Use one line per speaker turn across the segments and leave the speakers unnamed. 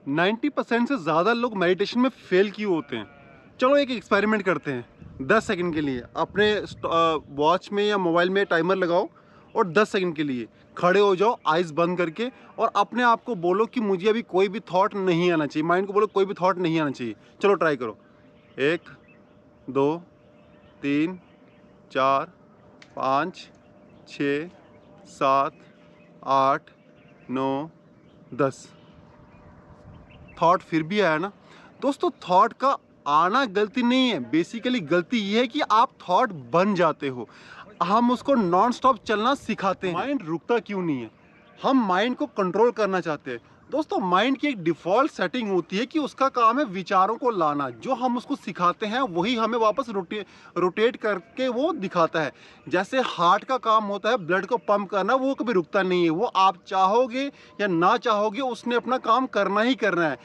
90% से ज़्यादा लोग मेडिटेशन में फेल क्यों होते हैं? चलो एक एक्सपेरिमेंट करते हैं। 10 सेकंड के लिए अपने वॉच में या मोबाइल में टाइमर लगाओ और 10 सेकंड के लिए खड़े हो जाओ आइज़ बंद करके, और अपने आप को बोलो कि मुझे अभी कोई भी थॉट नहीं आना चाहिए। माइंड को बोलो कोई भी थॉट नहीं आना चाहिए। चलो ट्राई करो। 1, 2, 3, 4, 5, 6, 7, 8, 9, 10। थॉट फिर भी आया ना? दोस्तों, थॉट का आना गलती नहीं है, बेसिकली गलती ये है कि आप थॉट बन जाते हो। हम उसको नॉन स्टॉप चलना सिखाते हैं। माइंड रुकता क्यों नहीं है? हम माइंड को कंट्रोल करना चाहते हैं। दोस्तों, माइंड की एक डिफ़ॉल्ट सेटिंग होती है कि उसका काम है विचारों को लाना। जो हम उसको सिखाते हैं वही हमें वापस रोटेट करके वो दिखाता है। जैसे हार्ट का काम होता है ब्लड को पंप करना, वो कभी रुकता नहीं है। वो आप चाहोगे या ना चाहोगे उसने अपना काम करना ही करना है।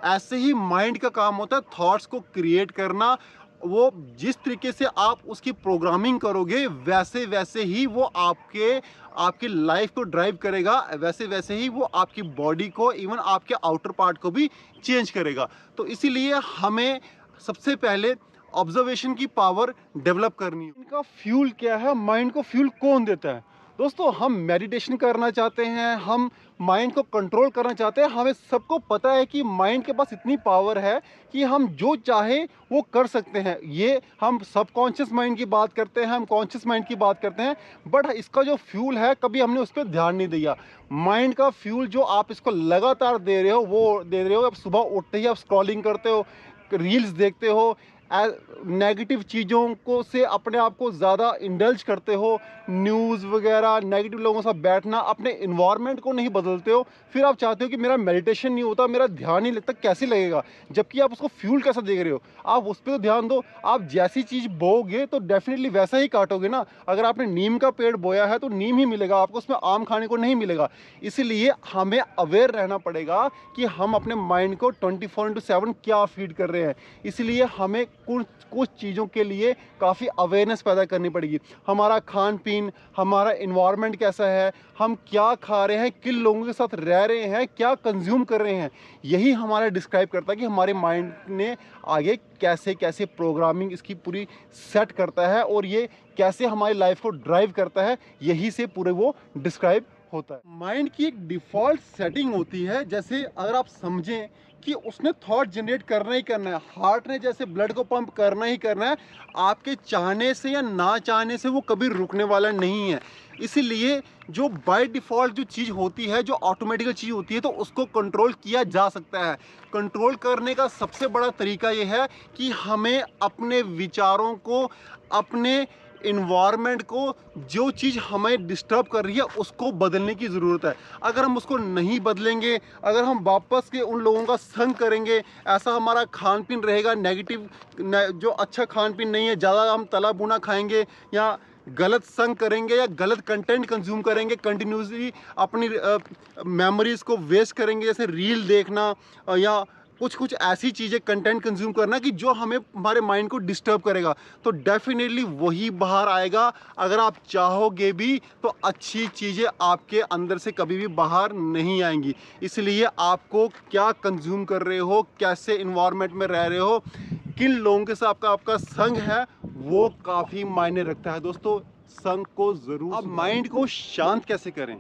ऐसे ही माइंड का काम होता है थॉट्स को क्रिएट करना। वो जिस तरीके से आप उसकी प्रोग्रामिंग करोगे वैसे वैसे ही वो आपकी लाइफ को ड्राइव करेगा, वैसे वैसे ही वो आपकी बॉडी को, इवन आपके आउटर पार्ट को भी चेंज करेगा। तो इसीलिए हमें सबसे पहले ऑब्जर्वेशन की पावर डेवलप करनी है। इनका फ्यूल क्या है? माइंड को फ्यूल कौन देता है? दोस्तों, हम मेडिटेशन करना चाहते हैं, हम माइंड को कंट्रोल करना चाहते हैं। हमें सबको पता है कि माइंड के पास इतनी पावर है कि हम जो चाहे वो कर सकते हैं। ये हम सबकॉन्शियस माइंड की बात करते हैं, हम कॉन्शियस माइंड की बात करते हैं, बट इसका जो फ्यूल है कभी हमने उस पर ध्यान नहीं दिया। माइंड का फ्यूल जो आप इसको लगातार दे रहे हो वो दे रहे हो। अब सुबह उठते ही आप स्क्रॉलिंग करते हो, रील्स देखते हो, नेगेटिव चीज़ों को से अपने आप को ज़्यादा इंडल्ज करते हो, न्यूज़ वगैरह, नेगेटिव लोगों के साथ बैठना, अपने इन्वायरमेंट को नहीं बदलते हो। फिर आप चाहते हो कि मेरा मेडिटेशन नहीं होता, मेरा ध्यान नहीं लगता, कैसे लगेगा? जबकि आप उसको फ्यूल कैसा दे रहे हो? आप उस पर तो ध्यान दो। आप जैसी चीज़ बोओगे तो डेफिनेटली वैसा ही काटोगे ना। अगर आपने नीम का पेड़ बोया है तो नीम ही मिलेगा आपको, उसमें आम खाने को नहीं मिलेगा। इसीलिए हमें अवेयर रहना पड़ेगा कि हम अपने माइंड को 24/7 क्या फीड कर रहे हैं। इसलिए हमें कुछ कुछ चीज़ों के लिए काफ़ी अवेयरनेस पैदा करनी पड़ेगी। हमारा खान पीन, हमारा इन्वायरमेंट कैसा है, हम क्या खा रहे हैं, किन लोगों के साथ रह रहे हैं, क्या कंज्यूम कर रहे हैं, यही हमारा डिस्क्राइब करता है कि हमारे माइंड ने आगे कैसे कैसे प्रोग्रामिंग इसकी पूरी सेट करता है और ये कैसे हमारी लाइफ को ड्राइव करता है, यही से पूरे वो डिस्क्राइब होता है। माइंड की एक डिफ़ॉल्ट सेटिंग होती है। जैसे अगर आप समझें कि उसने थॉट जनरेट करना ही करना है, हार्ट ने जैसे ब्लड को पंप करना ही करना है, आपके चाहने से या ना चाहने से वो कभी रुकने वाला नहीं है। इसीलिए जो बाय डिफ़ॉल्ट जो चीज़ होती है, जो ऑटोमेटिकल चीज़ होती है, तो उसको कंट्रोल किया जा सकता है। कंट्रोल करने का सबसे बड़ा तरीका ये है कि हमें अपने विचारों को, अपने इन्वायरमेंट को, जो चीज़ हमें डिस्टर्ब कर रही है उसको बदलने की ज़रूरत है। अगर हम उसको नहीं बदलेंगे, अगर हम वापस के उन लोगों का संग करेंगे, ऐसा हमारा खान पीन रहेगा नेगेटिव, जो अच्छा खान पीन नहीं है, ज़्यादा हम तला भुना खाएंगे या गलत संग करेंगे या गलत कंटेंट कंज्यूम करेंगे, कंटिन्यूसली अपनी मेमोरीज़ को वेस्ट करेंगे, जैसे रील देखना या कुछ कुछ ऐसी चीज़ें कंटेंट कंज्यूम करना कि जो हमें, हमारे माइंड को डिस्टर्ब करेगा, तो डेफिनेटली वही बाहर आएगा। अगर आप चाहोगे भी तो अच्छी चीज़ें आपके अंदर से कभी भी बाहर नहीं आएंगी। इसलिए आपको क्या कंज्यूम कर रहे हो, कैसे इन्वायरमेंट में रह रहे हो, किन लोगों के साथ आपका संग है, वो काफ़ी मायने रखता है। दोस्तों, संग को ज़रूर। अब माइंड को शांत कैसे करें?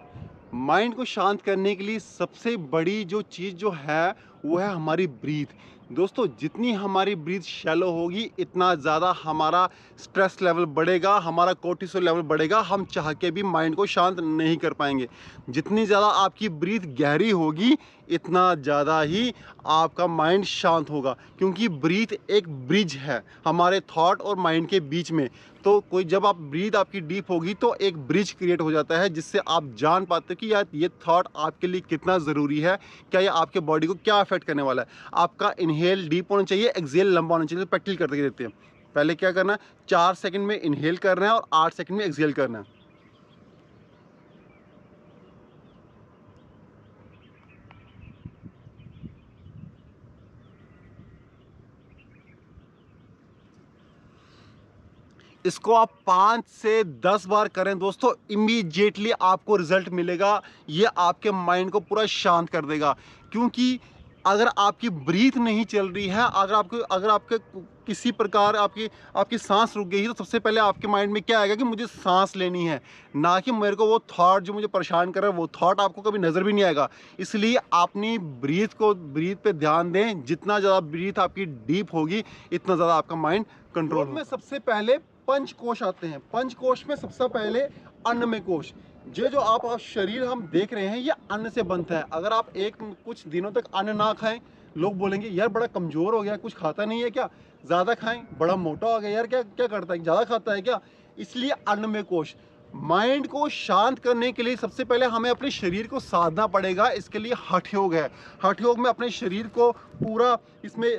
माइंड को शांत करने के लिए सबसे बड़ी जो चीज़ जो है वो है हमारी ब्रीथ। दोस्तों, जितनी हमारी ब्रीथ शैलो होगी इतना ज़्यादा हमारा स्ट्रेस लेवल बढ़ेगा, हमारा कोर्टिसोल लेवल बढ़ेगा, हम चाह के भी माइंड को शांत नहीं कर पाएंगे। जितनी ज़्यादा आपकी ब्रीथ गहरी होगी इतना ज़्यादा ही आपका माइंड शांत होगा, क्योंकि ब्रीथ एक ब्रिज है हमारे थॉट और माइंड के बीच में। तो कोई, जब आप ब्रीथ आपकी डीप होगी तो एक ब्रिज क्रिएट हो जाता है, जिससे आप जान पाते हो कि यार ये थॉट आपके लिए कितना ज़रूरी है, क्या ये आपके बॉडी को क्या अफेक्ट करने वाला है। आपका इनहेल डीप होना चाहिए, एक्सहेल लंबा होना चाहिए। प्रैक्टिस करते देते हैं। पहले क्या करना है, 4 सेकंड में इनहेल करना है और 8 सेकंड में एक्सहेल करना है। इसको आप 5 से 10 बार करें दोस्तों, इमीडिएटली आपको रिजल्ट मिलेगा। ये आपके माइंड को पूरा शांत कर देगा, क्योंकि अगर आपकी ब्रीथ नहीं चल रही है, अगर आपके किसी प्रकार आपकी सांस रुक गई है, तो सबसे पहले आपके माइंड में क्या आएगा कि मुझे सांस लेनी है, ना कि मेरे को वो थॉट जो मुझे परेशान कर रहा है वो थॉट आपको कभी नज़र भी नहीं आएगा। इसलिए अपनी ब्रीथ पे ध्यान दें। जितना ज़्यादा ब्रीथ आपकी डीप होगी, इतना ज़्यादा आपका माइंड कंट्रोल में। सबसे पहले पंचकोश आते हैं। पंचकोश में सबसे पहले अन्नमय कोश। ये जो आप शरीर हम देख रहे हैं, ये अन्न से बनता है। अगर आप कुछ दिनों तक अन्न ना खाएं, लोग बोलेंगे यार बड़ा कमज़ोर हो गया, कुछ खाता नहीं है क्या, ज़्यादा खाएं, बड़ा मोटा हो गया यार, क्या क्या करता है, ज़्यादा खाता है क्या। इसलिए अन्नमय कोश। माइंड को शांत करने के लिए सबसे पहले हमें अपने शरीर को साधना पड़ेगा। इसके लिए हठ योग है। हठ योग में अपने शरीर को पूरा, इसमें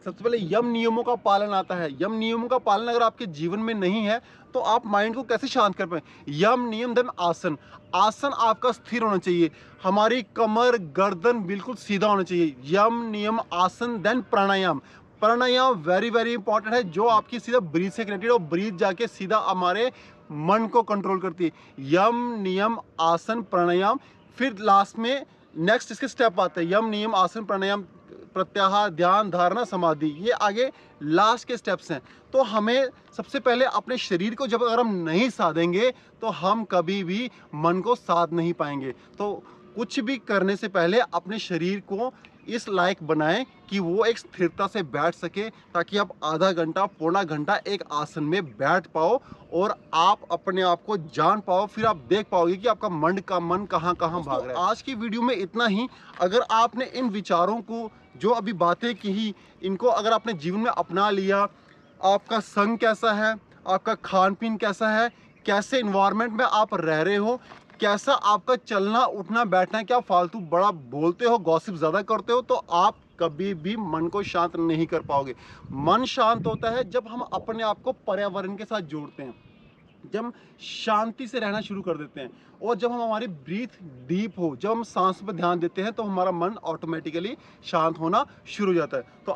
सबसे पहले यम नियमों का पालन आता है। यम नियमों का पालन अगर आपके जीवन में नहीं है, तो आप माइंड को कैसे शांत कर पाए। यम नियम देन आसन। आसन आपका स्थिर होना चाहिए। हमारी कमर गर्दन बिल्कुल सीधा होना चाहिए। यम नियम आसन देन प्राणायाम। प्राणायाम वेरी वेरी इंपॉर्टेंट है, जो आपकी सीधा ब्रीथ से कनेक्टेड, और ब्रीथ जाके सीधा हमारे मन को कंट्रोल करती है। यम नियम आसन प्राणायाम। फिर लास्ट में नेक्स्ट इसके स्टेप आते हैं, यम नियम आसन प्राणायाम प्रत्याहार ध्यान धारणा समाधि। ये आगे लास्ट के स्टेप्स हैं। तो हमें सबसे पहले अपने शरीर को जब अगर हम नहीं साधेंगे, तो हम कभी भी मन को साध नहीं पाएंगे। तो कुछ भी करने से पहले अपने शरीर को इस लायक बनाएं कि वो एक स्थिरता से बैठ सके, ताकि आप आधा घंटा पौना घंटा एक आसन में बैठ पाओ और आप अपने आप को जान पाओ। फिर आप देख पाओगे कि आपका मन कहाँ कहाँ भाग रहा है। आज की वीडियो में इतना ही। अगर आपने इन विचारों को, जो अभी बातें की, इनको अगर आपने जीवन में अपना लिया, आपका संग कैसा है, आपका खान पीन कैसा है, कैसे इन्वायरमेंट में आप रह रहे हो, कैसा आपका चलना उठना बैठना है, क्या फालतू बड़ा बोलते हो, गॉसिप ज़्यादा करते हो, तो आप कभी भी मन को शांत नहीं कर पाओगे। मन शांत होता है जब हम अपने आप को पर्यावरण के साथ जोड़ते हैं, जब हम शांति से रहना शुरू कर देते हैं, और जब हम हमारी ब्रीथ डीप हो, जब हम सांस पर ध्यान देते हैं, तो हमारा मन ऑटोमेटिकली शांत होना शुरू हो जाता है। तो